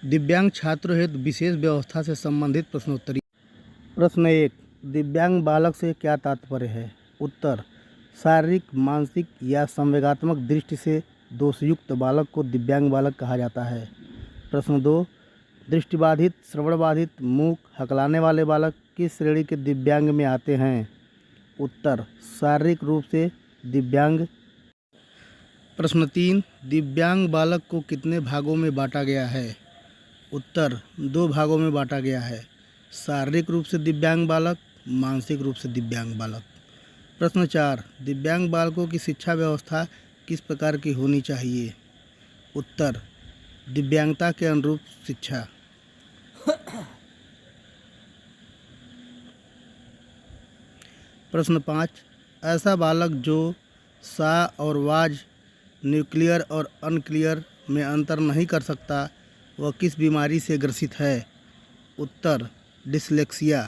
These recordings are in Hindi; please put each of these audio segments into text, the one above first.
दिव्यांग छात्रों हेतु विशेष व्यवस्था से संबंधित प्रश्नोत्तरी। प्रश्न 1, दिव्यांग बालक से क्या तात्पर्य है? उत्तर, शारीरिक, मानसिक या संवेगात्मक दृष्टि से दोषयुक्त बालक को दिव्यांग बालक कहा जाता है। प्रश्न 2, दृष्टिबाधित, श्रवणबाधित, मूक, हकलाने वाले बालक किस श्रेणी के दिव्यांग में आते हैं? उत्तर, शारीरिक रूप से दिव्यांग। प्रश्न 3, दिव्यांग बालक को कितने भागों में बांटा गया है? उत्तर, 2 भागों में बांटा गया है, शारीरिक रूप से दिव्यांग बालक, मानसिक रूप से दिव्यांग बालक। प्रश्न 4, दिव्यांग बालकों की शिक्षा व्यवस्था किस प्रकार की होनी चाहिए? उत्तर, दिव्यांगता के अनुरूप शिक्षा। प्रश्न 5, ऐसा बालक जो सा और वाज, न्यूक्लियर और अनक्लियर में अंतर नहीं कर सकता, वह किस बीमारी से ग्रसित है? उत्तर, डिसलेक्सिया।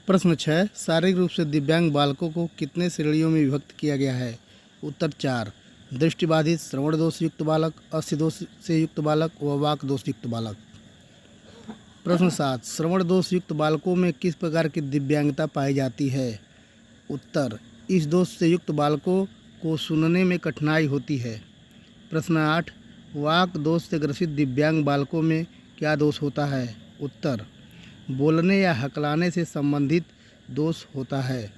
प्रश्न 6, शारीरिक रूप से दिव्यांग बालकों को कितने श्रेणियों में विभक्त किया गया है? उत्तर, 4, दृष्टिबाधित, श्रवण दोष युक्त बालक, अस्थि दोष से युक्त बालक व वाक दोष युक्त बालक। प्रश्न 7, श्रवण दोष युक्त बालकों में किस प्रकार की दिव्यांगता पाई जाती है? उत्तर, इस दोष से युक्त बालकों को सुनने में कठिनाई होती है। प्रश्न 8, वाक दोष से ग्रसित दिव्यांग बालकों में क्या दोष होता है? उत्तर, बोलने या हकलाने से संबंधित दोष होता है।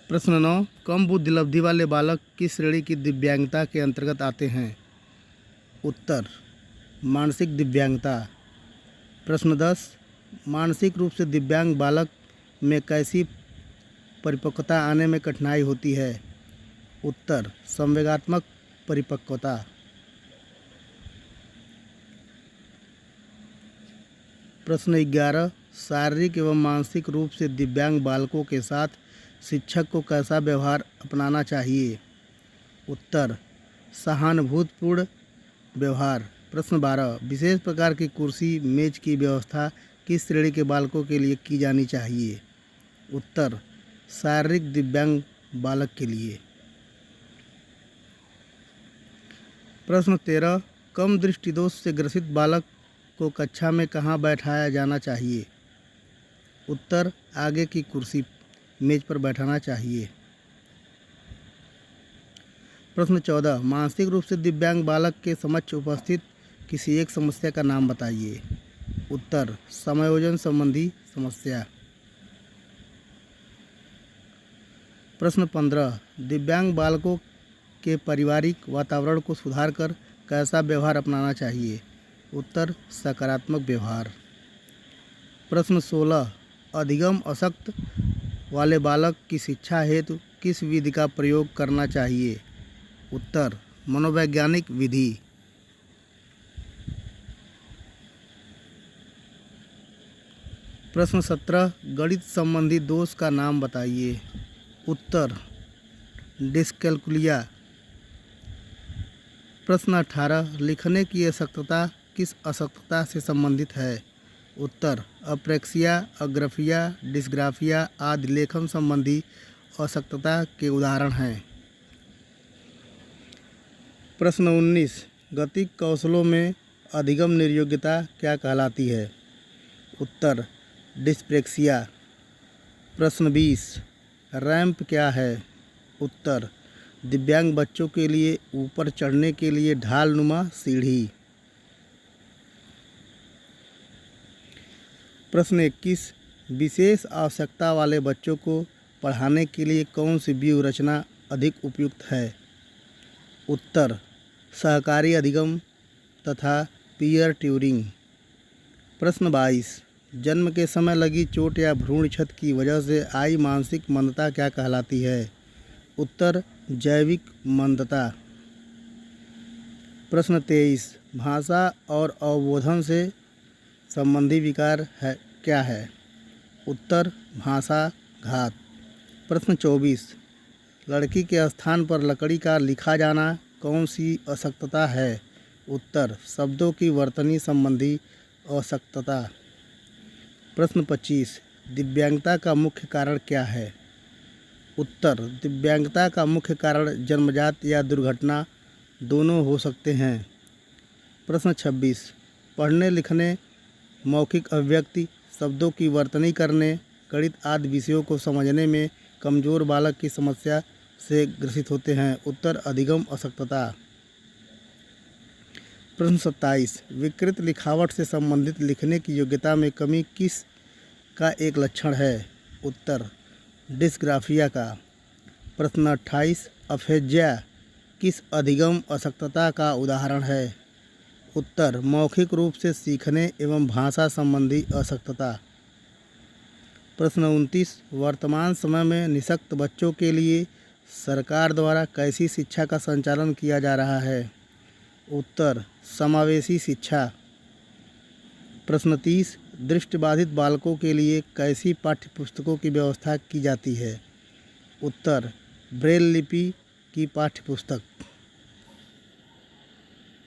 प्रश्न 9, कम बुद्धिलब्धि वाले बालक किस श्रेणी की दिव्यांगता के अंतर्गत आते हैं? उत्तर, मानसिक दिव्यांगता। प्रश्न 10, मानसिक रूप से दिव्यांग बालक में कैसी परिपक्वता आने में कठिनाई होती है? उत्तर, संवेगात्मक परिपक्वता। प्रश्न 11, शारीरिक एवं मानसिक रूप से दिव्यांग बालकों के साथ शिक्षक को कैसा व्यवहार अपनाना चाहिए? उत्तर, सहानुभूतिपूर्ण व्यवहार। प्रश्न 12, विशेष प्रकार की कुर्सी मेज की व्यवस्था किस श्रेणी के बालकों के लिए की जानी चाहिए? उत्तर, शारीरिक दिव्यांग बालक के लिए। प्रश्न 13, कम दृष्टिदोष से ग्रसित बालक को कक्षा में कहाँ बैठाया जाना चाहिए? उत्तर, आगे की कुर्सी मेज पर बैठाना चाहिए। प्रश्न 14, मानसिक रूप से दिव्यांग बालक के समक्ष उपस्थित किसी एक समस्या का नाम बताइए। उत्तर, समायोजन संबंधी समस्या। प्रश्न 15, दिव्यांग बालकों के पारिवारिक वातावरण को सुधार कर कैसा व्यवहार अपनाना चाहिए? उत्तर, सकारात्मक व्यवहार। प्रश्न 16, अधिगम अशक्त वाले बालक की शिक्षा हेतु किस विधि का प्रयोग करना चाहिए? उत्तर, मनोवैज्ञानिक विधि। प्रश्न 17, गणित संबंधी दोष का नाम बताइए। उत्तर, डिस्कैल्कुलिया। प्रश्न 18, लिखने की अशक्तता किस अशक्तता से संबंधित है? उत्तर, अप्रेक्सिया, अग्रफिया, डिस्ग्राफिया आदि लेखन संबंधी अशक्तता के उदाहरण हैं। प्रश्न 19, गतिक कौशलों में अधिगम निर्योग्यता क्या कहलाती है? उत्तर, डिस्प्रेक्सिया। प्रश्न 20, रैंप क्या है? उत्तर, दिव्यांग बच्चों के लिए ऊपर चढ़ने के लिए ढालनुमा सीढ़ी। प्रश्न 21, विशेष आवश्यकता वाले बच्चों को पढ़ाने के लिए कौन सी व्यूह रचना अधिक उपयुक्त है? उत्तर, सहकारी अधिगम तथा पीयर ट्यूरिंग। प्रश्न 22, जन्म के समय लगी चोट या भ्रूण क्षत की वजह से आई मानसिक मंदता क्या कहलाती है? उत्तर, जैविक मंदता। प्रश्न 23, भाषा और अवबोधन से संबंधी विकार क्या है? उत्तर, भाषा घात। प्रश्न 24, लड़की के स्थान पर लकड़ी का लिखा जाना कौन सी अशक्तता है? उत्तर, शब्दों की वर्तनी संबंधी अशक्तता। प्रश्न 25, दिव्यांगता का मुख्य कारण क्या है? उत्तर दिव्यांगता का मुख्य कारण जन्मजात या दुर्घटना दोनों हो सकते हैं। प्रश्न 26 पढ़ने लिखने, मौखिक अभिव्यक्ति, शब्दों की वर्तनी करने, गणित आदि विषयों को समझने में कमज़ोर बालक की समस्या से ग्रसित होते हैं। उत्तर अधिगम अशक्तता। प्रश्न 27 विकृत लिखावट से संबंधित लिखने की योग्यता में कमी किस का एक लक्षण है? उत्तर डिस्ग्राफिया का। प्रश्न 28 अफेज्या किस अधिगम अशक्तता का उदाहरण है? उत्तर मौखिक रूप से सीखने एवं भाषा संबंधी अशक्तता। प्रश्न 29 वर्तमान समय में निःशक्त बच्चों के लिए सरकार द्वारा कैसी शिक्षा का संचालन किया जा रहा है? उत्तर समावेशी शिक्षा। प्रश्न 30 दृष्टिबाधित बालकों के लिए कैसी पाठ्यपुस्तकों की व्यवस्था की जाती है? उत्तर ब्रेल लिपि की पाठ्यपुस्तक।